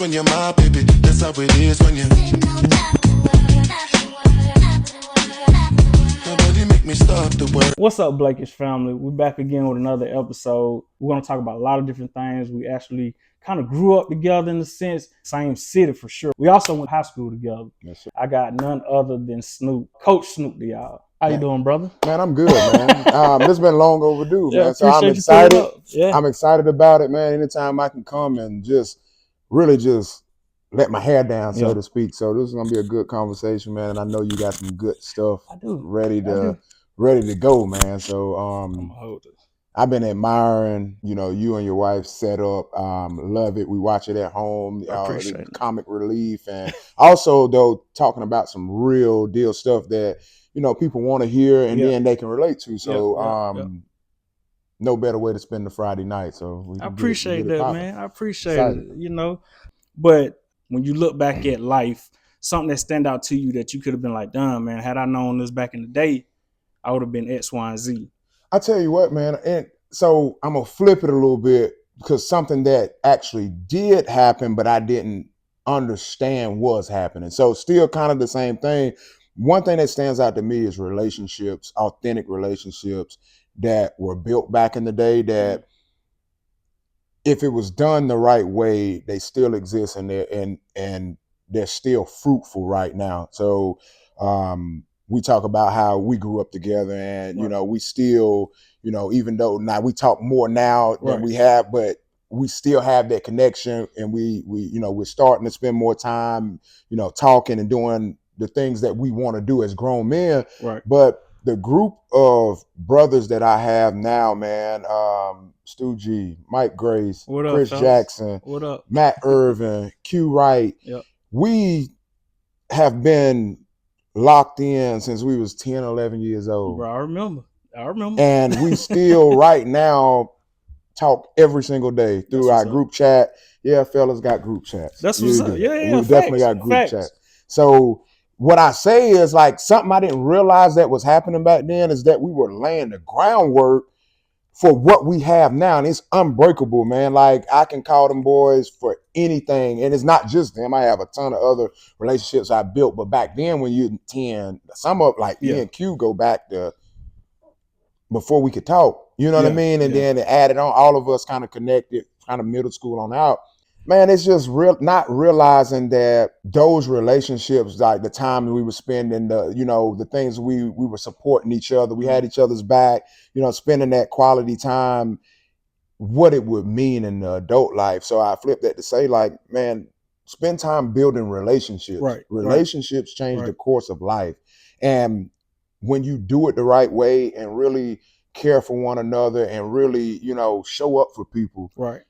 when you're my baby. That's how it is when you. Nobody make me stop the world. What's up, Blakeish family? We're back again with another episode. We're going to talk about a lot of different things. We actually kind of grew up together in a sense, same city for sure. We also went to high school together. Yes, sir. I got none other than Snoop, Coach Snoop to y'all. How you doing, brother? Man, I'm good, man. This has been long overdue, Yeah, man. So I'm appreciate you pulling excited. up. Yeah. I'm excited about it, man. Anytime I can come and just really just let my hair down, so Yeah. to speak. So this is gonna be a good conversation, man. And I know you got some good stuff I do. ready to go, man. So I'm gonna hold it. I've been admiring, you and your wife set up. Love it. We watch it at home. I appreciate it. Comic relief, and also though talking about some real deal stuff that people want to hear and then they can relate to. So no better way to spend the Friday night. So we I appreciate that, man. I appreciate Excited. it. But when you look back at life, something that stand out to you that you could have been like, damn, man, had I known this back in the day, I would have been X, Y, and Z. I tell you what, man, and so I'm gonna flip it a little bit because something that actually did happen, but I didn't understand was happening. So still kind of the same thing. One thing that stands out to me is relationships, authentic relationships that were built back in the day that if it was done the right way, they still exist and they're still fruitful right now. So we talk about how we grew up together and, we still, even though now we talk more now than we have, but we still have that connection and we're starting to spend more time, talking and doing the things that we want to do as grown men. Right. But the group of brothers that I have now, man, Stu G, Mike Grace, Chris Jackson, Matt Irvin, Q Wright, we have been locked in since we was 10, 11 years old. Bro, I remember. And we still right now talk every single day through our group chat. Yeah, fellas got group chats. That's what's up. Yeah. We definitely got group chats. So what I say is like something I didn't realize that was happening back then is that we were laying the groundwork for what we have now. And it's unbreakable, man. Like I can call them boys for anything. And it's not just them. I have a ton of other relationships I built. But back then when you're 10, some of like me and Q go back to before we could talk. You know what I mean? And then it added on, all of us kind of connected, kind of middle school on out. Man, it's just not realizing that those relationships, like the time we were spending, the things we were supporting each other, we had each other's back, spending that quality time, what it would mean in the adult life. So I flipped that to say, like, man, spend time building relationships. Right. Relationships change the course of life. And when you do it the right way and really care for one another and really, show up for people. Right.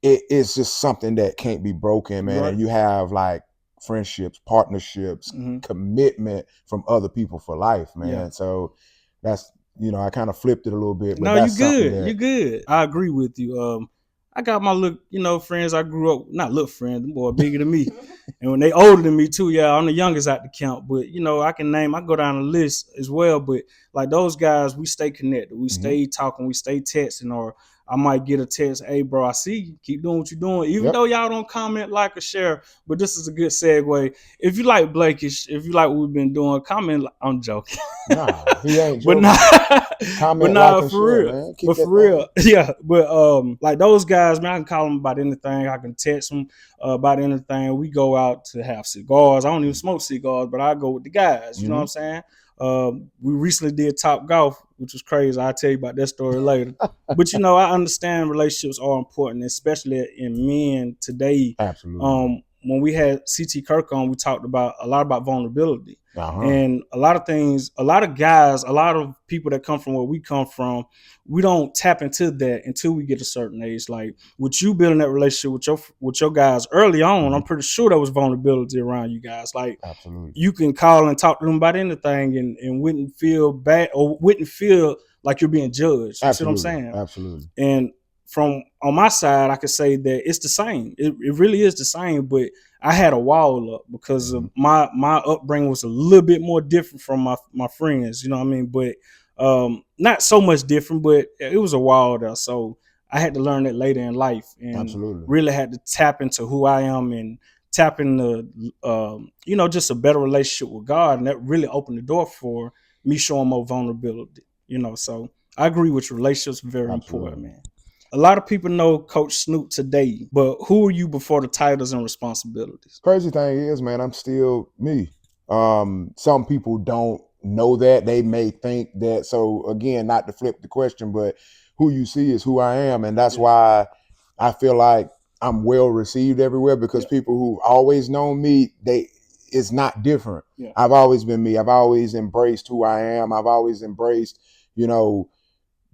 It's just something that can't be broken, man. And you have like friendships, partnerships, commitment from other people for life, man. Yeah. So that's, I kind of flipped it a little bit. But no, that's you're good. I agree with you. I got my friends I grew up, not little friends, them boy bigger than me. And when they older than me too, I'm the youngest out the count. But, I go down the list as well. But like those guys, we stay connected. We stay talking, we stay texting, or I might get a text, hey, bro, I see you. Keep doing what you're doing. Even though y'all don't comment, like, or share. But this is a good segue. If you like Blakeish, if you like what we've been doing, comment. I'm joking. Nah, he ain't joking. Comment like for real. Man. But for real. Yeah. But like those guys, man, I can call them about anything. I can text them about anything. We go out to have cigars. I don't even smoke cigars, but I go with the guys. You know what I'm saying? We recently did Top Golf, which was crazy. I'll tell you about that story later. But I understand relationships are important, especially in men today. Absolutely. When we had CT Kirk on, we talked about a lot about vulnerability. And a lot of things, a lot of guys, a lot of people that come from where we come from, we don't tap into that until we get a certain age. Like with you building that relationship with your guys early on, I'm pretty sure there was vulnerability around you guys. Like you can call and talk to them about anything and wouldn't feel bad or wouldn't feel like you're being judged. You see what I'm saying? Absolutely. And from on my side, I could say that it's the same. It really is the same, but I had a wall up because of my upbringing was a little bit more different from my friends, you know what I mean? But not so much different, but it was a wall there. So I had to learn that later in life, and Absolutely. really had to tap into who I am and tap into, just a better relationship with God. And that really opened the door for me showing more vulnerability, so I agree with you. Relationships are very important, man. A lot of people know Coach Snoop today, but who are you before the titles and responsibilities? Crazy thing is, man, I'm still me. Some people don't know that. They may think that. So again, not to flip the question, but who you see is who I am. And that's why I feel like I'm well received everywhere, because people who always known me, it's not different. Yeah. I've always been me. I've always embraced who I am. I've always embraced,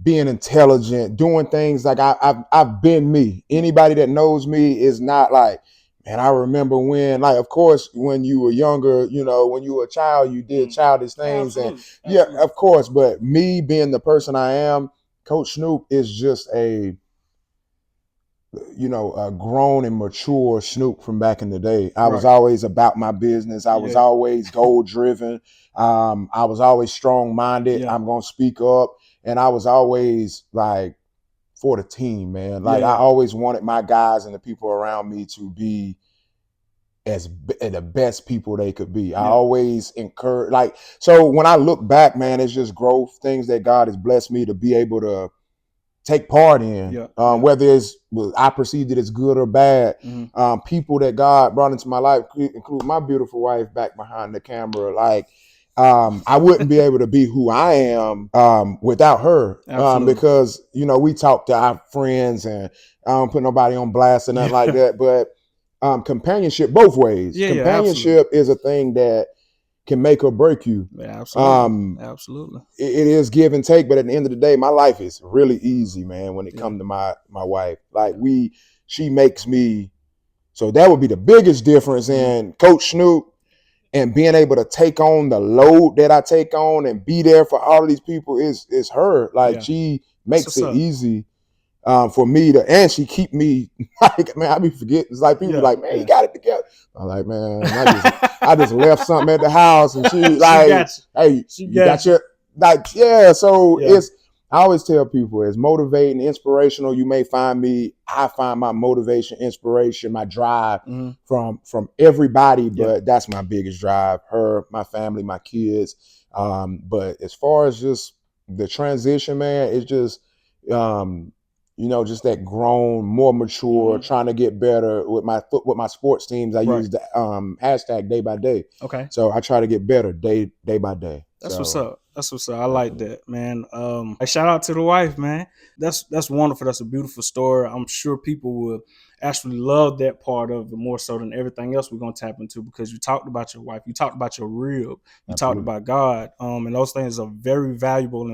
being intelligent, doing things like I've been me. Anybody that knows me is not like, man, I remember when, like, of course, when you were younger, when you were a child, you did childish things. Absolutely. And yeah, of course. But me being the person I am, Coach Snoop is just a grown and mature Snoop from back in the day. I was always about my business. I was always goal driven. I was always strong minded. I'm going to speak up. And I was always like for the team, man. Like I always wanted my guys and the people around me to be the best people they could be. I always encourage, so when I look back, man, it's just growth, things that God has blessed me to be able to take part in, whether I perceived it as good or bad. People that God brought into my life, include my beautiful wife back behind the camera. I wouldn't be able to be who I am without her, because we talk to our friends, and I don't put nobody on blast or nothing like that. But companionship both ways. Companionship is a thing that can make or break you. Yeah, absolutely. Absolutely. It is give and take, but at the end of the day, my life is really easy, man, when it comes to my wife. She makes me, so that would be the biggest difference in Coach Snoop and being able to take on the load that I take on and be there for all of these people is her. She makes it easy for me and she keep me, man, I be forgetting. It's like people like, man, you got it together. I'm like, man, I just left something at the house, and she like, hey, you got your, so it's, I always tell people, it's motivating, inspirational. You may find me, I find my motivation, inspiration, my drive from everybody, but that's my biggest drive, her, my family, my kids. But as far as just the transition, man, it's just, just that grown, more mature, trying to get better with my sports teams. I use the hashtag day by day. Okay. So I try to get better day by day. That's what's up. That's what's up. I like that, man. Shout out to the wife, man. That's wonderful. That's a beautiful story. I'm sure people will actually love that part of it more so than everything else we're gonna tap into, because you talked about your wife, you talked about your rib, you talked about God, and those things are very valuable and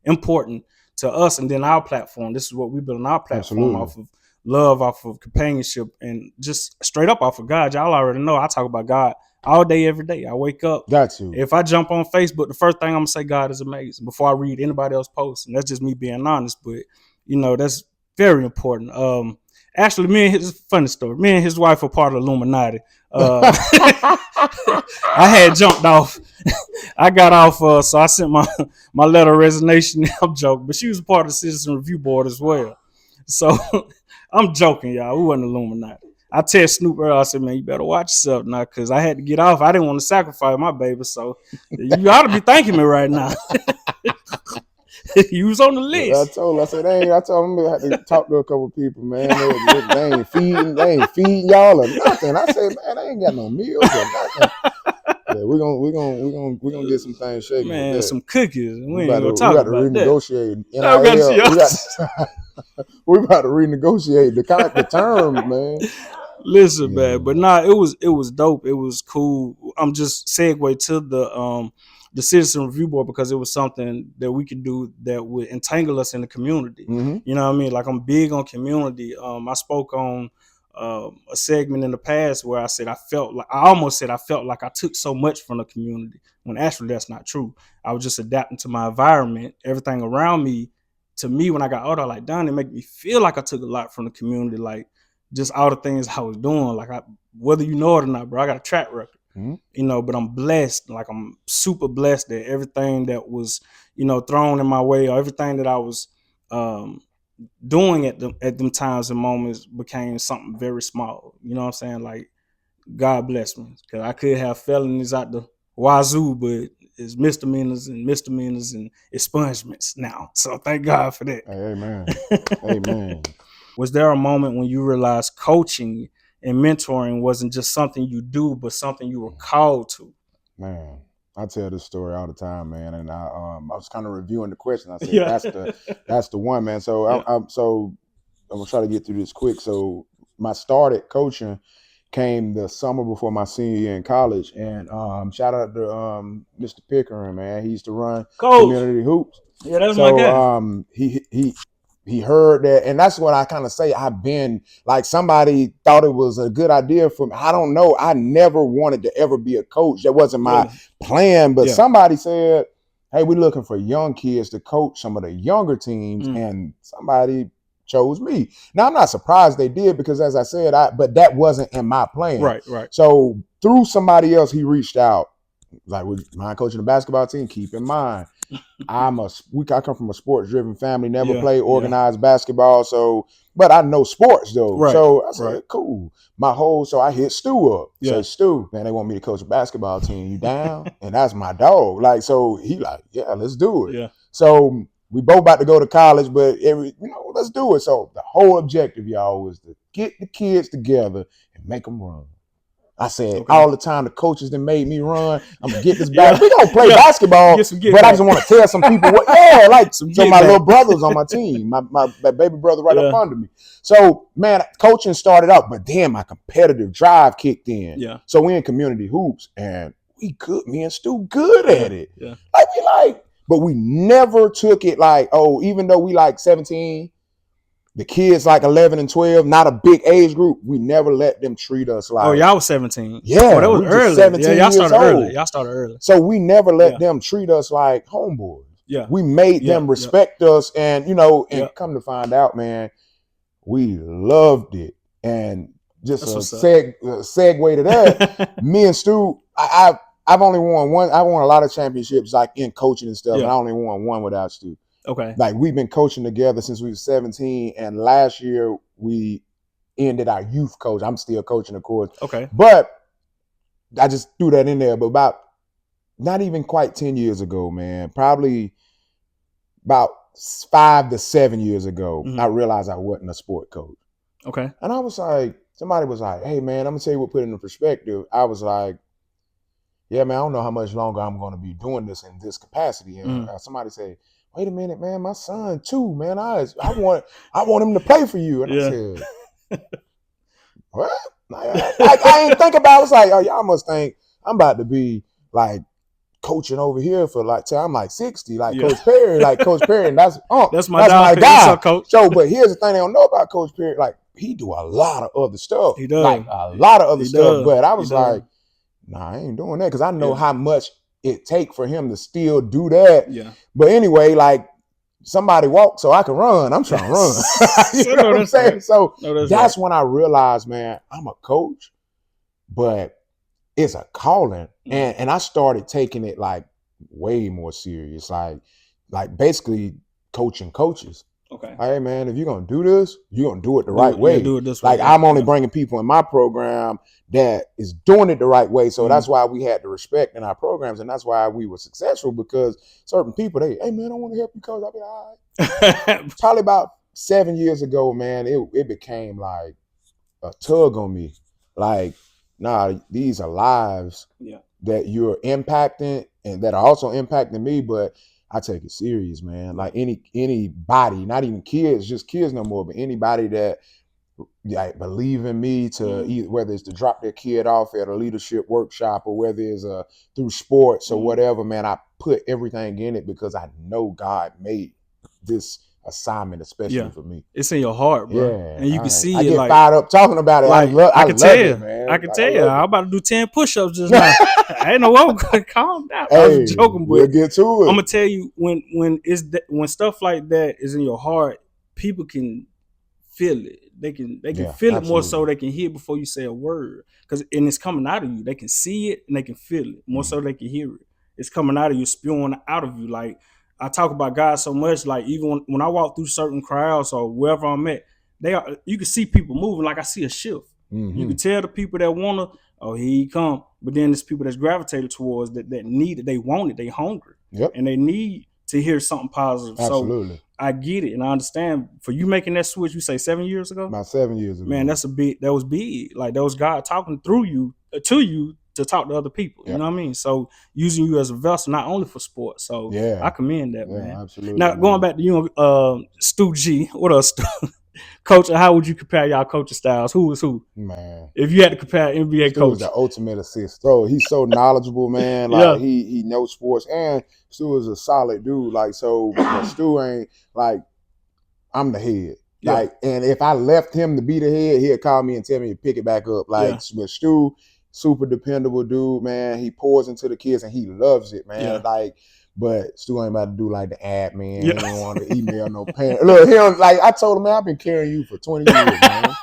important to us. And then our platform. This is what we build on our platform off of love, off of companionship, and just straight up off of God. Y'all already know I talk about God all day, every day. I wake up. Got you. If I jump on Facebook, the first thing I'm gonna say, God is amazing, before I read anybody else's post. And that's just me being honest, but that's very important. Actually, funny story. Me and his wife are part of the Illuminati. I had jumped off. I got off, so I sent my letter of resignation. I'm joking, but she was a part of the Citizen Review Board as well. So I'm joking, y'all. We wasn't Illuminati. I tell Snoop earlier, I said, man, you better watch yourself now, because I had to get off. I didn't want to sacrifice my baby, so you ought to be thanking me right now. You was on the list. I told him, I told him I had to talk to a couple of people, man. They ain't feeding y'all or nothing. I said, man, they ain't got no meals or nothing. Yeah, we're gonna get some things shaking. Man, some cookies. We got to renegotiate. We about to renegotiate the terms, man. Listen, man, but it was dope. It was cool. I'm just segue to the Citizen Review Board, because it was something that we could do that would entangle us in the community. You know what I mean? Like, I'm big on community. I spoke on a segment in the past where I said I almost said I felt like I took so much from the community, when actually that's not true. I was just adapting to my environment, everything around me. To me, when I got older, like, it made me feel like I took a lot from the community, like just all the things I was doing. Like, whether you know it or not, bro, I got a track record. But I'm blessed. Like, I'm super blessed that everything that was, thrown in my way, or everything that I was, doing at them times and moments became something very small. You know what I'm saying? Like, God bless me, because I could have felonies out the wazoo, but it's misdemeanors and expungements now. So thank God for that. Amen. Amen. Was there a moment when you realized coaching and mentoring wasn't just something you do, but something you were called to? Man, I tell this story all the time, man. And I was kind of reviewing the question. I said, that's the one, man. So I'm gonna try to get through this quick. So my start at coaching came the summer before my senior year in college, and shout out to Mr. Pickering, man. He used to run community hoops. Yeah, that's my guy. He heard that, and that's what I kind of say. I've been like, somebody thought it was a good idea for me. I don't know. I never wanted to ever be a coach. That wasn't my plan. But somebody said, "Hey, we're looking for young kids to coach some of the younger teams," and somebody chose me. Now, I'm not surprised they did, because as I said, but that wasn't in my plan. Right. So through somebody else, he reached out. Like, would you mind coaching the basketball team? Keep in mind, I come from a sports-driven family, never played organized basketball, but I know sports though. Right. So I said, cool. So I hit Stu up. Said, Stu, man, they want me to coach a basketball team. You down? And that's my dog. Like, so he like, yeah, let's do it. Yeah. So we both about to go to college, but let's do it. So the whole objective, y'all, was to get the kids together and make them run. I said, all the time the coaches that made me run, I'm gonna get this back. We don't play basketball, but I just want to tell some people so my little brother's on my team, my baby brother right up under me. So, man, coaching started out, but then my competitive drive kicked in. Yeah. So we in community hoops, and me and Stu good at it. Yeah. But we never took it like, even though we like 17, the kids like 11 and 12, not a big age group, we never let them treat us like. Oh, y'all was 17. Yeah. That was early. 17 y'all started early. Y'all started early. So we never let them treat us like homeboys. Yeah. We made them respect us, and come to find out, man, we loved it. And just segue to that, me and Stu, I've only won one. I won a lot of championships like in coaching and stuff, and I only won one without Stu. Okay. Like, we've been coaching together since we were 17, and last year we ended our youth coach. I'm still coaching, of course. Okay. But I just threw that in there. But about not even quite 10 years ago, man, probably about 5 to 7 years ago, I realized I wasn't a sport coach. Okay. And I was like, somebody was like, "Hey, man, I'm gonna tell you what put it in perspective." I was like, "Yeah, man, I don't know how much longer I'm going to be doing this in this capacity." And somebody said, "Wait a minute, man, my son too, man. I want him to play for you." And I said, "What?" I ain't think about it. I was like, "Oh, y'all must think I'm about to be like coaching over here for like till I'm like 60, like Coach Perry, and that's my guy, Coach." So, but here's the thing they don't know about Coach Perry. Like, he do a lot of other stuff. He does. Like, a lot of other stuff. But I was like, nah, I ain't doing that, because I know how much it take for him to still do that. Yeah. But anyway, like, somebody walk so I can run. I'm trying to run. You know what I'm saying? Right. So that's when I realized, man, I'm a coach, but it's a calling. And I started taking it like way more serious. Like basically coaching coaches. Okay. Hey, man, if you're going to do this, you're going to do it the right way. Do it this way. Like, I'm only bringing people in my program that is doing it the right way. So that's why we had the respect in our programs. And that's why we were successful, because certain people, hey, man, I want to help you, coach. I'll be all right. Probably about 7 years ago, man, it became like a tug on me. Like, nah, these are lives that you're impacting and that are also impacting me, but I take it serious, man. Like, anybody, not even kids, just kids no more, but anybody that believe in me to either, whether it's to drop their kid off at a leadership workshop or whether it's through sports or whatever, man, I put everything in it because I know God made this assignment especially for me. It's in your heart, bro. Yeah, and you can see I it. get fired up talking about it. Like, I can tell you, man. I can tell you. I'm about to do 10 push-ups just now. I ain't know what I'm gonna calm down. I was joking, but we'll get to it. I'm gonna tell you, when stuff like that is in your heart, people can feel it. They can feel it more so they can hear it before you say a word. And it's coming out of you. They can see it and they can feel it more so they can hear it. It's coming out of you, spewing out of you. Like, I talk about God so much. Like even when I walk through certain crowds or wherever I'm at, you can see people moving. Like I see a shift. You can tell the people that wanna, oh, here he come. But then there's people that's gravitated towards that need it, they want it, they hungry. Yep. And they need to hear something positive. Absolutely. So I get it and I understand. For you making that switch, you say 7 years ago? About 7 years ago. Man, that was big. Like that was God talking through you to you to talk to other people. Yep. You know what I mean? So using you as a vessel, not only for sports. So yeah, I commend that, man. Absolutely. Now going back to you, Stu G. What else, Stu? Coach, how would you compare y'all coaching styles? Who is who? Man, if you had to compare NBA Stu coach, is the ultimate assist. Bro, he's so knowledgeable, man. Like he knows sports, and Stu is a solid dude. Like so, Stu ain't like I'm the head. Yeah. Like, and if I left him to be the head, he'd call me and tell me to pick it back up. Like with Stu, super dependable dude, man. He pours into the kids and he loves it, man. Yeah. Like. But Stu ain't about to do like the admin. He don't want to email no parent. Look, I told him, man, I've been carrying you for 20 years, man.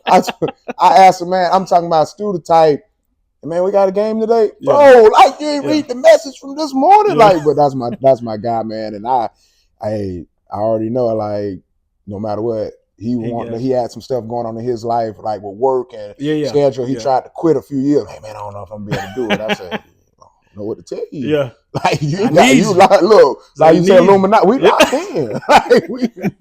I asked him, man, I'm talking about Stu the type, man, we got a game today? Yeah. Bro, like you ain't read the message from this morning. Yeah. Like, but that's my guy, man. And I already know, like, no matter what, he had some stuff going on in his life, like with work and schedule. He tried to quit a few years. Hey, man, I don't know if I'm gonna be able to do it. I said, know what to tell you. Yeah. Like like you said, Illuminati, we locked in. Like we the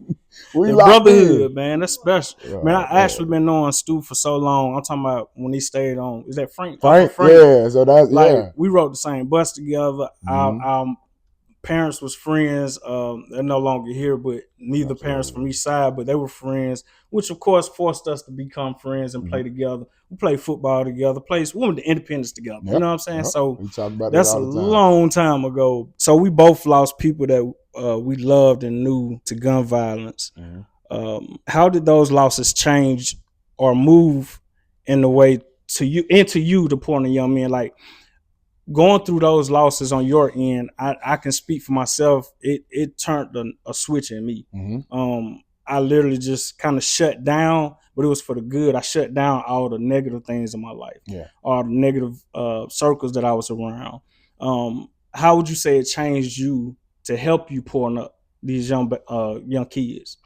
brotherhood, man. That's special. Yeah, man, I actually been knowing Stu for so long. I'm talking about when he stayed on. Is that Frank? Frank? Yeah. So that's like we rode the same bus together. Our parents was friends. They're no longer here, but neither parents from each side, but they were friends, which of course forced us to become friends and play together. We played football together, we went to Independence together. You know what I'm saying? So we talk about that's a long time ago. So we both lost people that we loved and knew to gun violence. How did those losses change or move in the way into you to point a young man? Like going through those losses on your end, I can speak for myself. It turned a switch in me. I literally just kind of shut down, but it was for the good. I shut down all the negative things in my life, all the negative circles that I was around. How would you say it changed you to help you pouring up these young kids?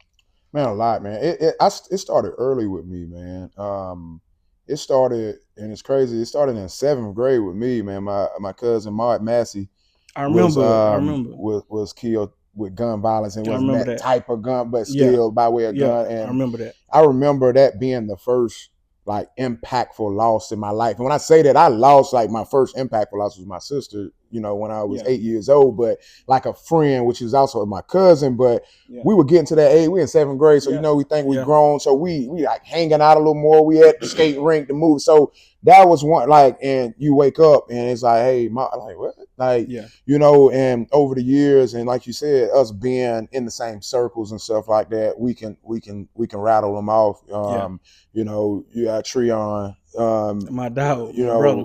Man, a lot, man. It started early with me, man. It started, and it's crazy. It started in 7th grade with me, man. My cousin Maud Massey, I remember, was killed with gun violence, and wasn't that type of gun, but still by way of gun. And I remember that. I remember that being the first like impactful loss in my life. And when I say that, I lost, like my first impactful loss was my sister, you know, when I was 8 years old, but like a friend, which is also my cousin, but we were getting to that age. We in 7th grade. So, you know, we think we grown. So we like hanging out a little more. We at the skate rink to move. So that was one, like, and you wake up and it's like, hey, like what? Like, you know, and over the years, and like you said, us being in the same circles and stuff like that, we can rattle them off. You know, you got Treon, my dog, you know, brother.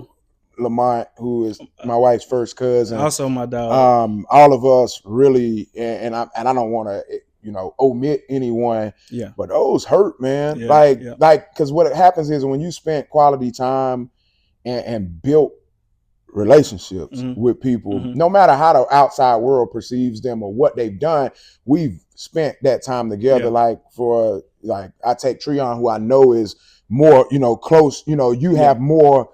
Lamont, who is my wife's first cousin, also my dog. All of us really, and I don't want to, you know, omit anyone. But those hurt, man. Like, because what happens is when you spent quality time and built relationships with people, no matter how the outside world perceives them or what they've done, we've spent that time together. Like I take Treon, who I know is more, you know, close, you know, you have more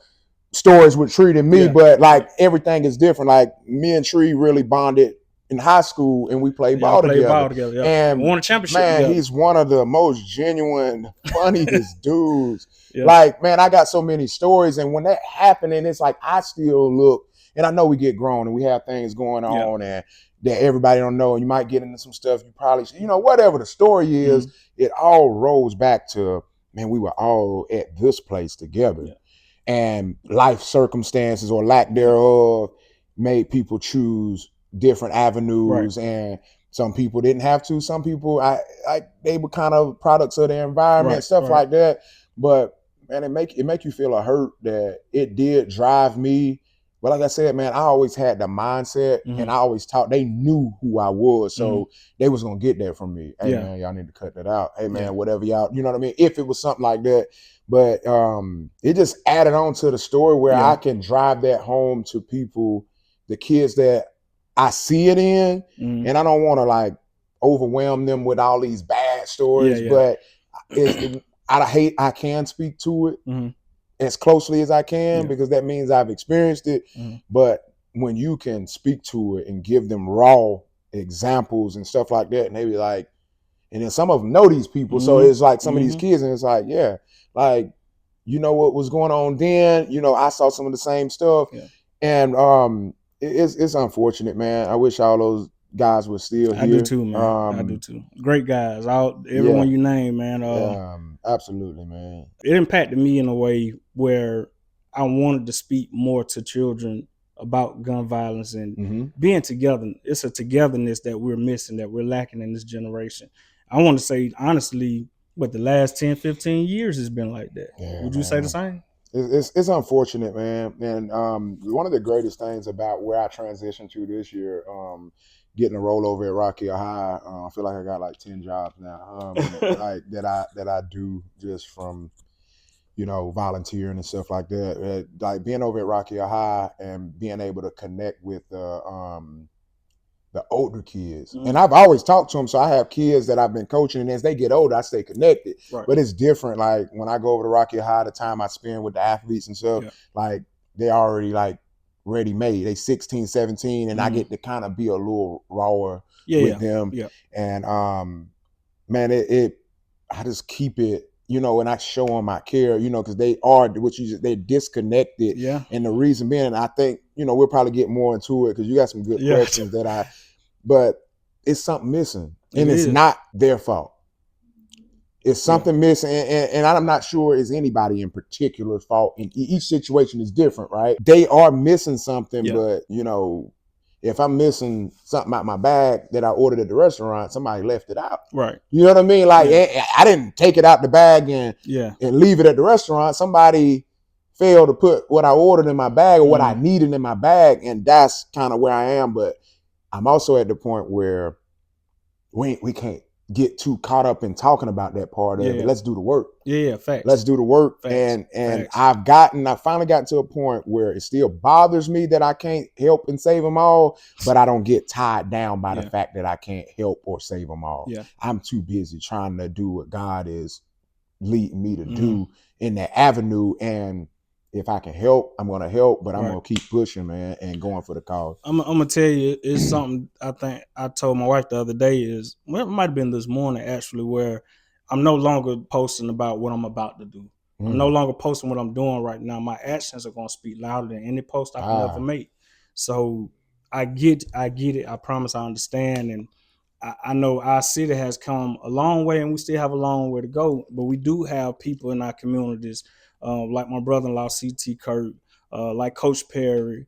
stories with Tree than me, but like everything is different. Like me and Tree really bonded in high school, and we played ball together. And won a championship. Man, he's one of the most genuine, funniest dudes. Like, man, I got so many stories, and when that happened, and it's like I still look, and I know we get grown and we have things going on, and that everybody don't know, and you might get into some stuff you probably, you know, whatever the story is, it all rolls back to, man, we were all at this place together. And life circumstances or lack thereof made people choose different avenues, and some people didn't have to. Some people, they were kind of products of their environment, stuff like that. But man, it make you feel a hurt that it did drive me. But like I said, man, I always had the mindset, and I always taught. They knew who I was, so they was gonna get that from me. Hey man, y'all need to cut that out. Hey man, whatever y'all, you know what I mean? If it was something like that. But it just added on to the story where I can drive that home to people, the kids that I see it in, and I don't want to like overwhelm them with all these bad stories, but I can speak to it as closely as I can because that means I've experienced it. But when you can speak to it and give them raw examples and stuff like that, and they be like, and then some of them know these people, so it's like some of these kids, and it's like, yeah, like, you know what was going on then, you know, I saw some of the same stuff, and it's unfortunate, man. I wish all those guys were still here. I do too, man. I do too. Great guys, everyone you name, man. Absolutely, man. It impacted me in a way where I wanted to speak more to children about gun violence and being together. It's a togetherness that we're missing, that we're lacking in this generation. I want to say, honestly, the last 10, 15 years has been like that. Yeah, would you say the same? It's unfortunate, man. And one of the greatest things about where I transitioned to this year, getting a rollover at Rocky High, I feel like I got like 10 jobs now, like that I do just from, you know, volunteering and stuff like that. Like being over at Rocky High and being able to connect with the older kids. And I've always talked to them. So I have kids that I've been coaching, and as they get older, I stay connected. Right. But it's different. Like when I go over to Rocky High, the time I spend with the athletes and stuff, like they already like ready made. They 16, 17, and I get to kind of be a little rawer with them. Yeah. And man, I just keep it, you know, and I show them I care, you know, because they are they're disconnected. Yeah. And the reason being, and I think, you know, we'll probably get more into it because you got some good questions but it's something missing. And it's not their fault. It's something missing. And I'm not sure it's anybody in particular's fault. And each situation is different, right? They are missing something, but, you know, if I'm missing something out my bag that I ordered at the restaurant, somebody left it out. Right. You know what I mean? Like I didn't take it out the bag and leave it at the restaurant. Somebody failed to put what I ordered in my bag or what I needed in my bag. And that's kind of where I am. But I'm also at the point where we can't get too caught up in talking about that part of it. Let's do the work. Yeah, facts. Let's do the work. Facts. And I finally got to a point where it still bothers me that I can't help and save them all, but I don't get tied down by the fact that I can't help or save them all. Yeah. I'm too busy trying to do what God is leading me to do in that avenue. And if I can help, I'm going to help, but I'm going to keep pushing, man, and going for the cause. I'm going to tell you, it's something I think I told my wife the other day it might have been this morning, actually, where I'm no longer posting about what I'm about to do. I'm no longer posting what I'm doing right now. My actions are going to speak louder than any post I can ever make. So I get it. I promise I understand. And I know our city has come a long way, and we still have a long way to go, but we do have people in our communities like my brother-in-law, C.T. Kirk, like Coach Perry,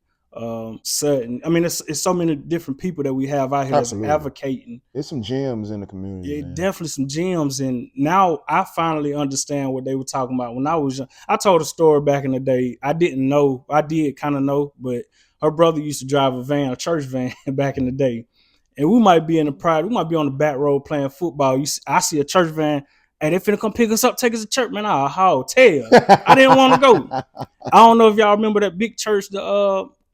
Sutton. I mean, it's so many different people that we have out here that's advocating. There's some gems in the community. Yeah, definitely some gems. And now I finally understand what they were talking about. When I was young, I told a story back in the day. I didn't know. I did kind of know, but her brother used to drive a church van back in the day. And we might be in the pride. We might be on the back road playing football. I see a church van. Hey, they finna come pick us up, take us to church, man. I'll tell. I didn't want to go. I don't know if y'all remember that big church. It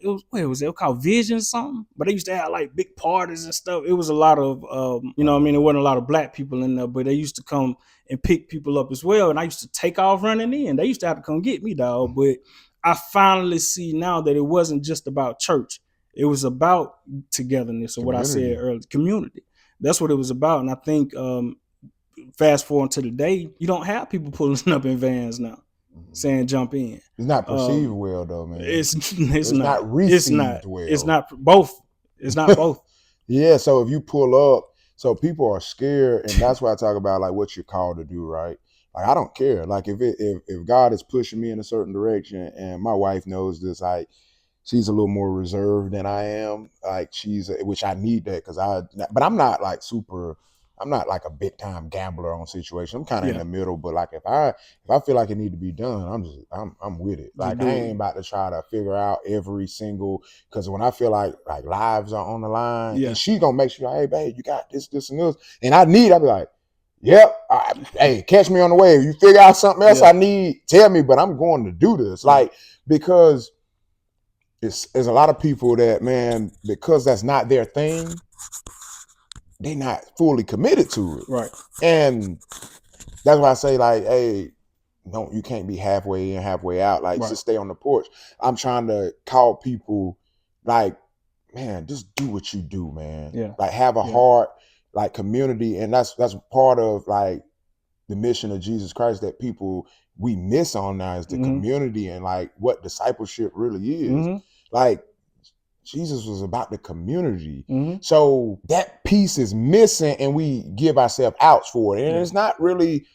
was called Vision something? But they used to have like big parties and stuff. It was a lot of, you know what I mean? There wasn't a lot of black people in there, but they used to come and pick people up as well. And I used to take off running in. They used to have to come get me, dog. But I finally see now that it wasn't just about church. It was about togetherness, or what I said earlier, community. That's what it was about. And I think fast forward to today, you don't have people pulling up in vans now saying jump in. It's not perceived well though, man. It's not received well. It's not both. It's not both. Yeah, so if you pull up, so people are scared, and that's why I talk about like what you're called to do, right? Like I don't care. Like if God is pushing me in a certain direction, and my wife knows this, like she's a little more reserved than I am. Like which I need that but I'm not like I'm not like a big time gambler on situations. I'm kind of in the middle, but like if I feel like it need to be done, I'm with it. Like I ain't about to try to figure out every single, because when I feel like lives are on the line, and she gonna make sure, hey babe, you got this, and this, I'll be like, yep, hey, catch me on the way. If you figure out something else I need, tell me, but I'm going to do this. Like, because there's a lot of people that, man, because that's not their thing, they not fully committed to it. Right. And that's why I say, like, hey, no, you can't be halfway in, halfway out. Like, Right. just stay on the porch. I'm trying to call people, like, man, just do what you do, man. Yeah. Like, have a heart, like, community. And that's part of, like, the mission of Jesus Christ that we miss on now is the community and, like, what discipleship really is. Like, Jesus was about the community. So that piece is missing, and we give ourselves outs for it. And it's not really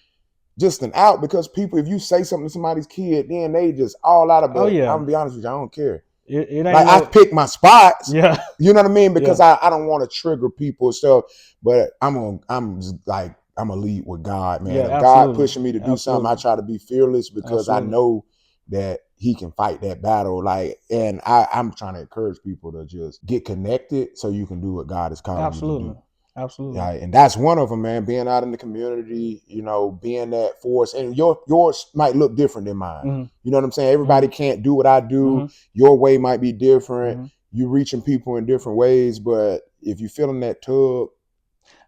just an out, because people, if you say something to somebody's kid, then they just all out of it. I'm gonna be honest with you, I don't care. It ain't like, I pick my spots. Yeah. You know what I mean? Because I don't want to trigger people and stuff, but I'm gonna lead with God, man. Yeah, if God pushing me to do something, I try to be fearless, because I know that he can fight that battle. Like, and I'm trying to encourage people to just get connected so you can do what God is calling you to do. Absolutely. Yeah, and that's one of them, man. Being out in the community, you know, being that force. And yours might look different than mine. You know what I'm saying? Everybody can't do what I do. Your way might be different. You reaching people in different ways, but if you feeling that tug,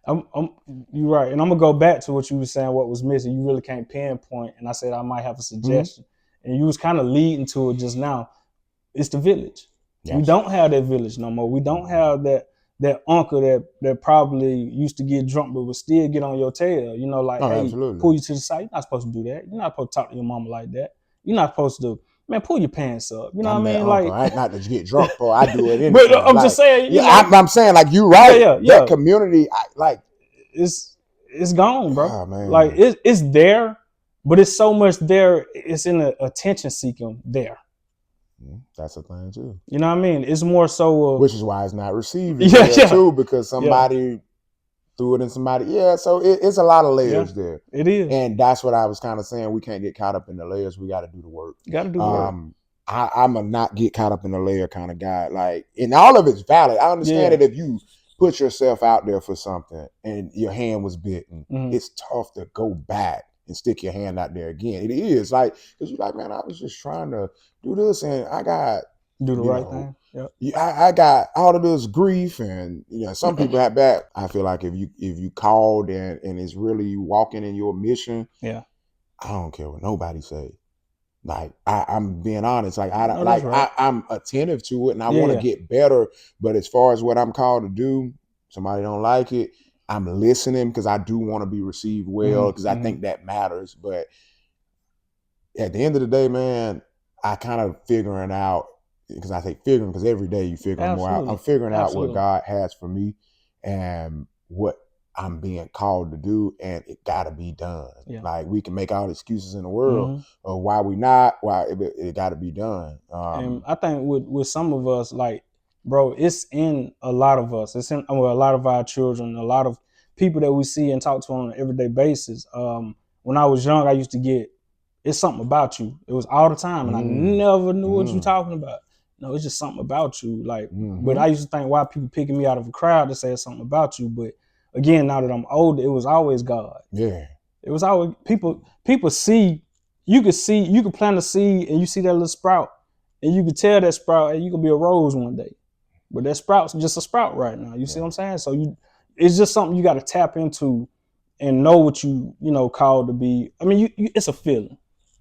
you're right. And I'm gonna go back to what you were saying, what was missing. You really can't pinpoint. And I said I might have a suggestion. And you was kind of leading to it just now. It's the village. Yes. We don't have that village no more. We don't have that uncle that probably used to get drunk but would still get on your tail. You know, like, hey, absolutely. Pull you to the side. You're not supposed to do that. You're not supposed to talk to your mama like that. You're not supposed to, man, pull your pants up. You know what I mean? Like, I ain't not to get drunk, bro. I do it anyway. But I'm just saying, you know, I'm saying, like, you right. That community, it's gone, bro. Oh, man. Like, it's there, but it's so much there. It's in the attention seeking there. That's a thing too. You know what I mean? It's more so, which is why it's not received too, because somebody threw it in somebody. Yeah, so it's a lot of layers there. It is, and that's what I was kind of saying. We can't get caught up in the layers. We got to do the work. You got to do the work. I'm a not get caught up in the layer kind of guy. Like, and all of it's valid. I understand that if you put yourself out there for something and your hand was bitten, it's tough to go back and stick your hand out there again. It is, like, because you're like, man, I was just trying to do this, and I got do the right thing. Yep. I got all of this grief, and some people have that. I feel like if you called and it's really you walking in your mission, I don't care what nobody say. Like, I'm being honest. Like, I don't I'm attentive to it, and I want to get better. But as far as what I'm called to do, somebody don't like it, I'm listening, because I do want to be received well, because I think that matters. But at the end of the day, man, I kind of figuring out, because I say figuring because every day you figure more out. I'm figuring out what God has for me and what I'm being called to do, and it got to be done. Like, we can make all the excuses in the world of why we not, why it got to be done. And I think with some of us, like, bro, it's in a lot of us. It's in a lot of our children, a lot of people that we see and talk to on an everyday basis. When I was young, I used to get, it's something about you. It was all the time, and I never knew what you talking about. No, it's just something about you. Like, but I used to think, why people picking me out of a crowd to say it's something about you. But again, now that I'm older, it was always God. Yeah. It was always people see, you could plant a seed and you see that little sprout, and you could tell that sprout, and you could be a rose one day. But that sprout's just a sprout right now. You see what I'm saying? So it's just something you got to tap into and know what you called to be. I mean, it's a feeling.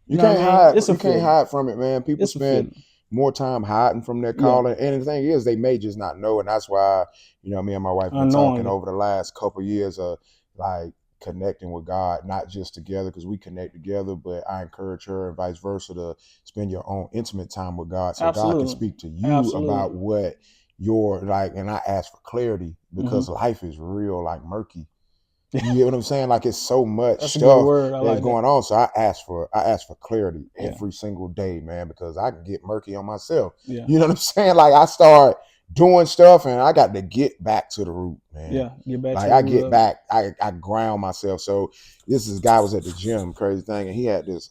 You can't hide. You can't hide from it, man. People spend more time hiding from their calling. And the thing is, they may just not know. And that's why, me and my wife been talking over the last couple of years of, like, connecting with God, not just together, because we connect together, but I encourage her and vice versa to spend your own intimate time with God, so God can speak to you about what you're like. And I ask for clarity, because life is real, like, murky. You get what I'm saying? Like, it's so much stuff that's going on. So I ask for clarity every single day, man, because I can get murky on myself. You know what I'm saying? Like, I start doing stuff, and I got to get back to the root, man. Get back. Like, I get back. I ground myself. So this guy was at the gym, crazy thing, and he had this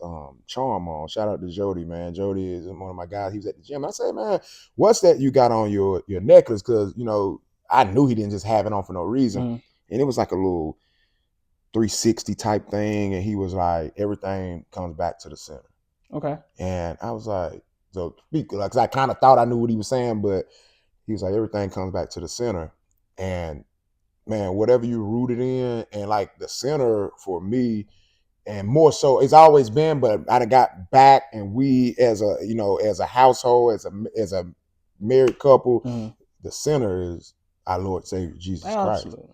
charm on. Shout out to Jody, man. Jody is one of my guys. He was at the gym. I said, man, what's that you got on your necklace? Because I knew he didn't just have it on for no reason, and it was like a little 360 type thing, and he was like, everything comes back to the center. Okay. And I was like, so to speak, like, 'cause I kind of thought I knew what he was saying, but he was like, everything comes back to the center. And man, whatever you're rooted in, and like the center for me, and more so, it's always been, but I done got back, and we as a household, as a married couple, the center is our Lord Savior Jesus Christ. Absolutely.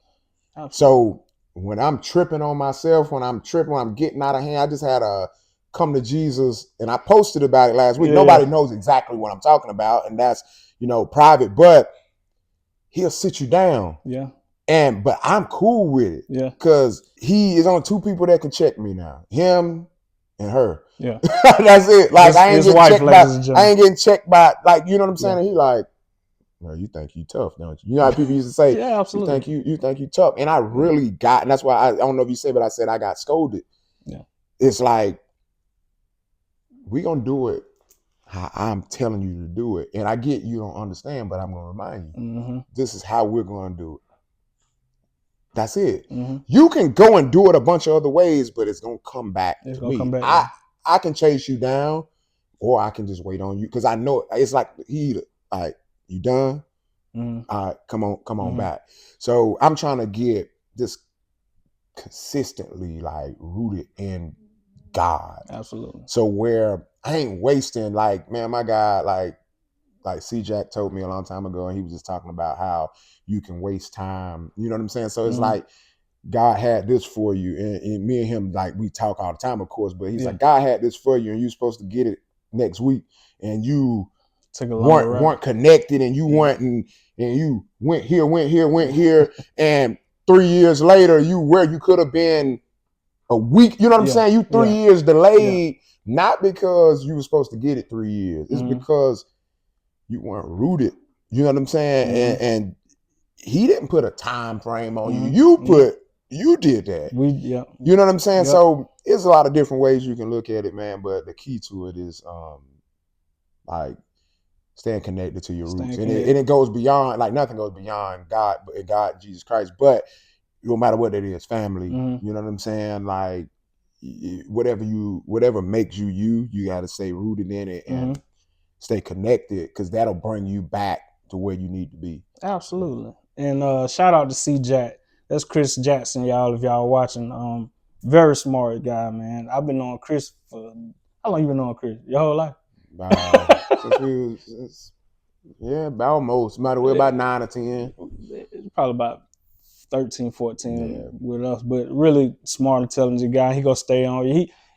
So when I'm tripping on myself, when I'm getting out of hand, I just had a come to Jesus, and I posted about it last week. Yeah. Nobody knows exactly what I'm talking about, and that's, private, but he'll sit you down. Yeah. But I'm cool with it. Yeah. Because he is on two people that can check me now. Him and her. Yeah. That's it. Like I ain't getting checked by like, you know what I'm saying? Yeah. And he like, well, you think you tough, don't you? You know how people used to say, yeah, absolutely. You think you tough. And I really got, and that's why I don't know if you said, but I said I got scolded. Yeah. It's like, we gonna do it how I'm telling you to do it. And I get you don't understand, but I'm gonna remind you, this is how we're gonna do it. That's it. You can go and do it a bunch of other ways, but it's gonna come back to me. I can chase you down, or I can just wait on you, because I know it's like you done? All right, come on back. So I'm trying to get this consistently like rooted in God. Absolutely. So where I ain't wasting, like, man, my God, like C-Jack told me a long time ago, and he was just talking about how you can waste time. You know what I'm saying? So it's like, God had this for you. And me and him, like, we talk all the time, of course, but he's like, God had this for you, and you're supposed to get it next week. And you weren't connected, and you weren't, and you went here. And 3 years later, where you could have been a week. You know what I'm saying? You 3 years delayed, not because you were supposed to get it 3 years. It's because you weren't rooted. You know what I'm saying? And he didn't put a time frame on you. You did that. You know what I'm saying? So it's a lot of different ways you can look at it, man. But the key to it is like staying connected to your roots. And it goes beyond, like, nothing goes beyond God, Jesus Christ. But no matter what it is, family, you know what I'm saying? Like, whatever makes you got to stay rooted in it and stay connected, because that'll bring you back to where you need to be. Absolutely. And shout out to C-Jack. That's Chris Jackson, y'all, if y'all watching. Very smart guy, man. I've been knowing Chris for, how long you been knowing Chris? Your whole life? Since about almost. Might have been about 9 or 10. Probably about 13, 14 with us, but really smart, intelligent guy. He gonna stay on.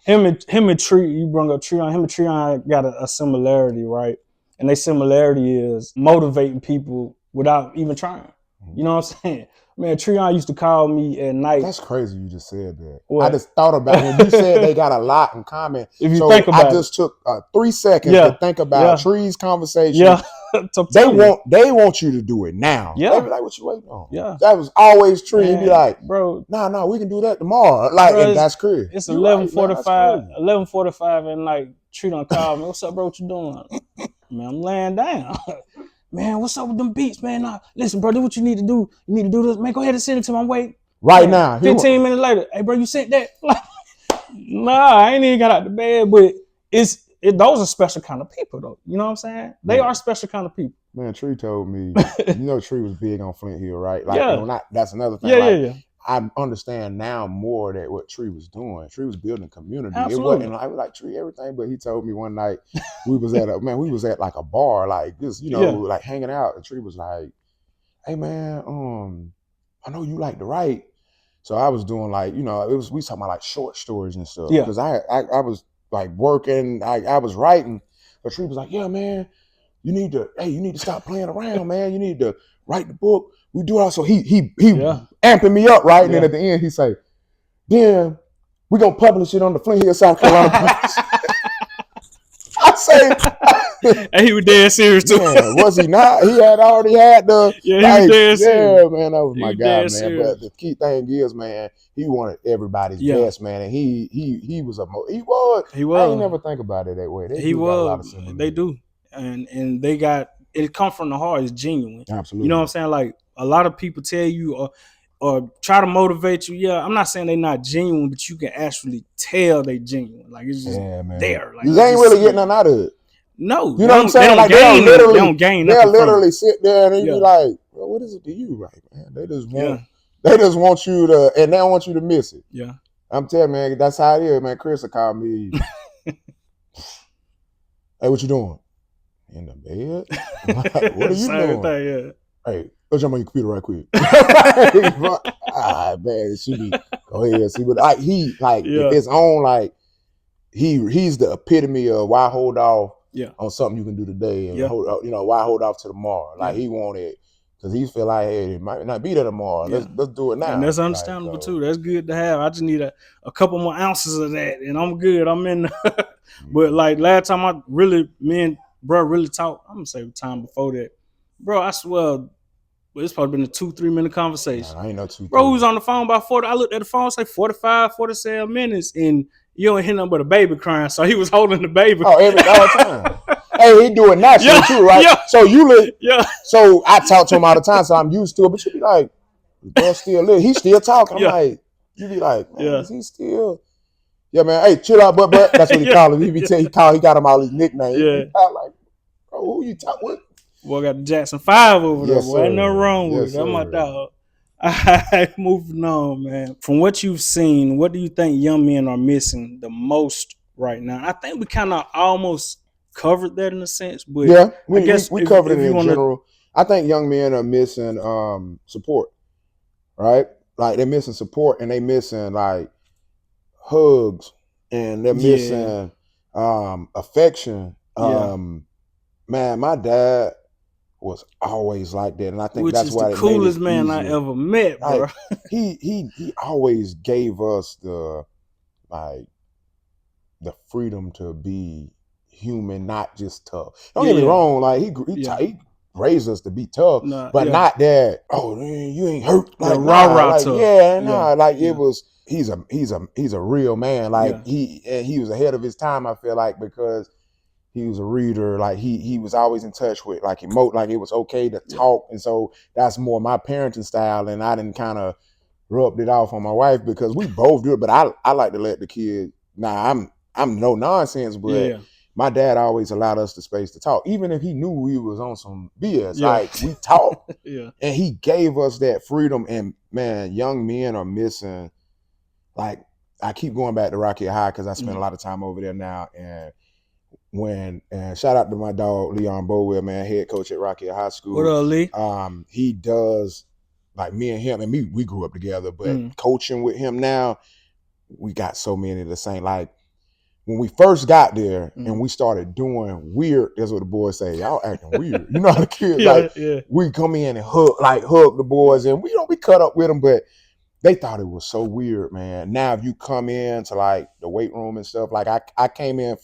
Him and Tree, you brought up Treon. Him and Treon got a similarity, right? And their similarity is motivating people without even trying. You know what I'm saying? Man, Treon used to call me at night. That's crazy you just said that. What? I just thought about when you said they got a lot in common. If you think about it. I just took 3 seconds to think about Tree's conversation. Yeah. They want you to do it now. Yeah. They be like, what you waiting on? Yeah. That was always Tree. He'd be like, bro, nah, we can do that tomorrow. Like, bro, and that's crazy. It's 11:45, 11:45, and like Tree done call me. What's up, bro? What you doing? Man, I'm laying down. Man, what's up with them beats, man? Nah, listen, bro, do what you need to do. You need to do this. Man, go ahead and send it to my weight. Right now. 15 minutes later. Hey, bro, you sent that? Like, nah, I ain't even got out the bed, but those are special kind of people, though. You know what I'm saying? They are special kind of people. Man, Tree told me, Tree was big on Flint Hill, right? Like, that's another thing. I understand now more that what Tree was doing. Tree was building community. Absolutely. It wasn't like Tree everything, but he told me one night we was at like a bar, like this, like hanging out. And Tree was like, hey man, I know you like to write. So I was doing like, we was talking about like short stories and stuff. Because I was like working, I was writing, but Tree was like, yeah, man, you need to stop playing around, man. You need to write the book. We do it all. So he amping me up, right? And then at the end, he say, then we're going to publish it on the Flint Hill, South Carolina Post. I say, and he was dead serious too. Man, was he not? He had already had the. Yeah, he was dead serious. Yeah, man, that was my guy, man. Serious. But the key thing is, man, he wanted everybody's best, man, and he was He was. I ain't never think about it that way. He was. They do, and they got it. Come from the heart. It's genuine. Absolutely. You know what I'm saying? Like, a lot of people tell you or try to motivate you. Yeah, I'm not saying they're not genuine, but you can actually tell they genuine. Like, it's just there. Like, they ain't really getting nothing out of it. No, You know what I'm saying? Like they don't gain they'll nothing from literally it. sit there and they Yeah. be like, well, what is it to you, right, man? They just Yeah. want you to, and they don't want you to miss it. Yeah. I'm telling you, man, that's how it is, man. Chris will call me. Hey, what you doing? In the bed? I'm like, what are you Same doing? thing, yeah. Hey, go jump on your computer right quick. Man, it should be. Go ahead, see. But like Yeah. if it's on, like he's the epitome of why hold off on something you can do today, and why hold off to tomorrow. Like he wanted, because he feel like, hey, it might not be there tomorrow. Yeah. Let's do it now. And that's understandable too. That's good to have. I just need a couple more ounces of that, and I'm good. I'm in. But like last time me and bro really talked, I'm gonna say the time before that, bro. I swear, it's probably been a 2-3 minute conversation. Nah, I ain't no 2. Bro, we was on the phone about 40. I looked at the phone, say 45, 47 minutes, and you don't hear nothing but a baby crying. So he was holding the baby. Oh, all the time. Hey, he doing naturally too, right? Yeah. So you look. Yeah. So I talk to him all the time, so I'm used to it. But you be like, bro, still live. He's still talking. I'm like, you be like, man, is he still? Yeah, man. Hey, chill out, but that's what he call him. He got him all his nicknames. Yeah. He like, bro, who you talk with? Boy, got the Jackson 5 over there. Yes, Boy, ain't nothing wrong with it. sir. That's my dog. All right, moving on, man. From what you've seen, what do you think young men are missing the most right now? I think we kind of almost covered that in a sense, but yeah, I guess we covered it in general. I think young men are missing support, right? Like they're missing support, and they missing like hugs, and they're missing affection. Man, my dad was always like that, and I think that's why the coolest man I ever met, bro. Like, he always gave us the freedom to be human, not just tough. Don't get me wrong, like he raised us to be tough, but not that. Oh, man, you ain't hurt. Like rah tough. It was. He's a real man. Like he was ahead of his time. I feel like, because he was a reader. Like he was always in touch with like emote. Like it was okay to talk, and so that's more my parenting style. And I didn't kind of rubbed it off on my wife, because we both do it. But I like to let the kid. I'm no nonsense, but my dad always allowed us the space to talk, even if he knew we was on some BS. Like we talked, and he gave us that freedom. And man, young men are missing. Like I keep going back to Rocky High because I spend a lot of time over there now. And shout out to my dog Leon Bowell, man, head coach at Rocky High School. What up, Lee? He does, like me and him, and we grew up together, but coaching with him now, we got so many of the same. Like when we first got there and we started doing weird, that's what the boys say, y'all acting weird. You know how the kids we come in and hug the boys, and we cut up with them, but they thought it was so weird, man. Now if you come in to like the weight room and stuff, like I came in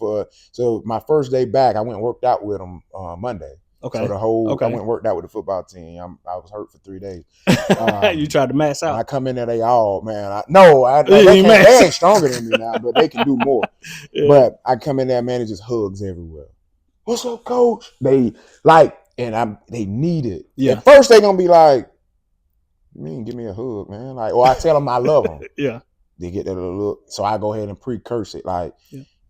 so my first day back, I went and worked out with them Monday. Okay. So I went and worked out with the football team. I was hurt for 3 days. You tried to max out. I come in there, they all, man. They ain't stronger than me now, but they can do more. But I come in there, man, it just hugs everywhere. What's up, coach? They need it. Yeah. At first they gonna be like, you mean give me a hug, man? Like, or I tell them I love them. They get that little look. So I go ahead and precurse it. Like,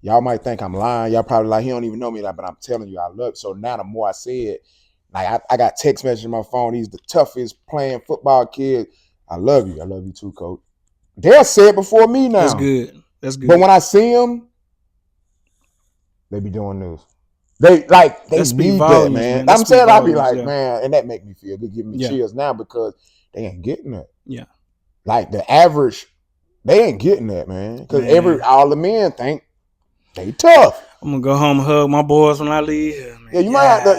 y'all might think I'm lying. Y'all probably like, he don't even know me, but I'm telling you I love it. So now the more I say it, like I got text messages on my phone. He's the toughest playing football kid. I love you. I love you too, coach. They'll say it before me now. That's good. But when I see them, they be doing this. They need volumes, that, man. I'm saying I'll be like, man, and that make me feel good, give me chills now, because they ain't getting that. Yeah. Like the average, they ain't getting that, man. Because all the men think they tough. I'm gonna go home and hug my boys when I leave here, man. Yeah,